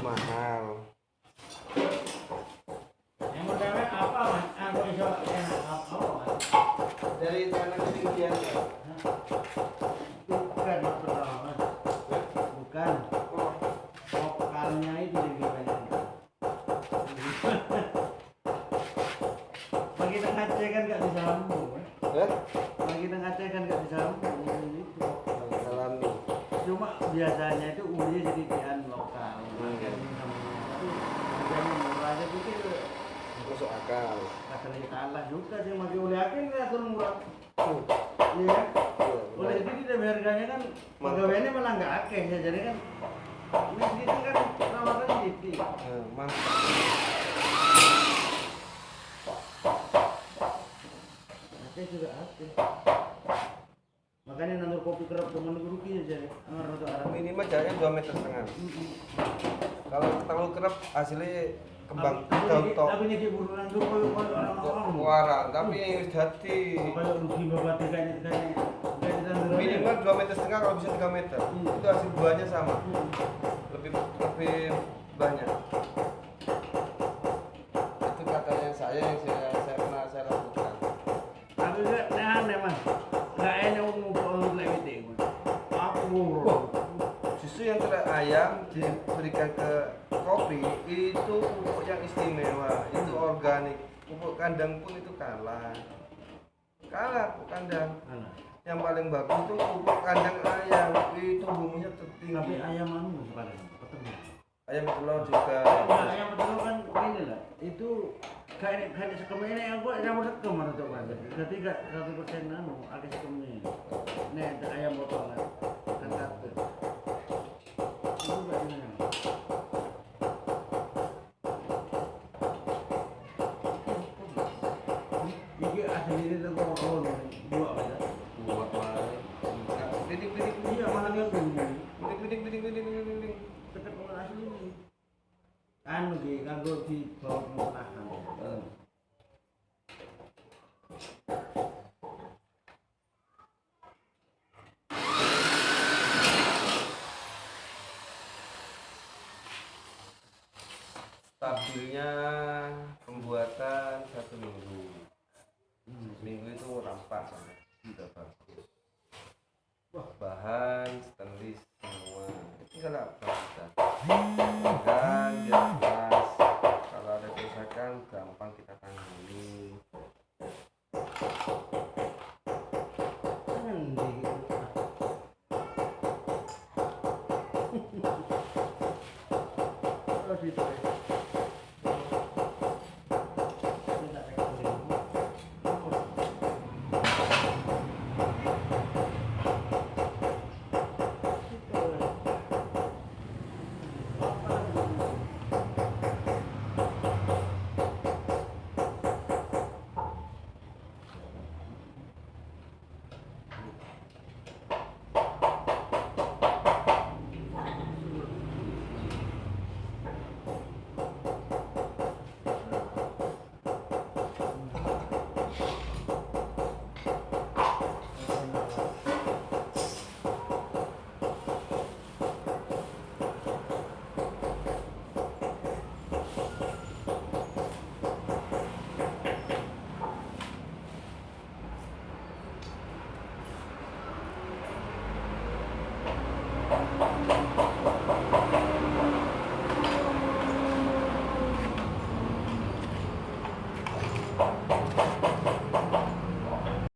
mahal. Yang pertama apa mas? Aku iso enak apa mas? Dari tanah ketinggian ya. Bukan mas pertama mas. Bukan. Lokalnya itu lebih banyak. Bagi tengah Aceh kan nggak disambung. Bagi tengah Aceh kan nggak disambung. Alami. Cuma biasanya itu uli sedikit lokal. Harganya murah aja pikir Masuk akal. katanya kalah juga sih makin uli akhirnya kreator murah. Iya. Oleh itu kita harganya kan pegawainya malah nggak akeh ya, jadi kan ini sedikit kan perawatan sedikit. Mantap. Akeh juga akeh. Makanya nandur kopi kerap teman rugi aja jadi amar untuk arah Minimal jaraknya 2,5 meter. Kalau terlalu kerap hasilnya kembang daun tok. Tapi ini buru nandur koyo orang-orang. Warang, tapi wis dadi. Kayak rugi babat kayaknya Minimal 2,5 meter kalau bisa 3 meter. Itu hasil buahnya sama. Lebih banyak. Itu katanya saya yang saya pernah saya lakukan. Tapi enggak aneh mas. Enggak enak ngumpul lewat itu. Aku Justru yang ayam diberikan ke kopi itu pupuk yang istimewa, itu organik. Pupuk kandang pun itu kalah pupuk kandang. Yang paling bagus itu pupuk kandang ayam, itu bumbunya tertinggi. tapi ayam anu paling peternak. Ayam telur juga. Nah, ayam peternak kan ini lah. Itu kayak sekemnya ini aku ayam sekem atau coba. Jadi enggak 100% anu, agak sekemnya. Nih ada ayam botolan. Kan satu. Itu enggak ini. Iki asli ini tuh kalau dua aja. Buat main. Bidik. Iya, malah dia bingung. Bidik. Tetap orang asli ini. Anu ki kanggo di bawah penahan. Stabilnya pembuatan 1 minggu. Seminggu itu rampak sangat, sudah bagus. Bahan stainless semua, tinggal apa kita dan jelas. Kalau ada kerusakan gampang kita tangani. Terus itu.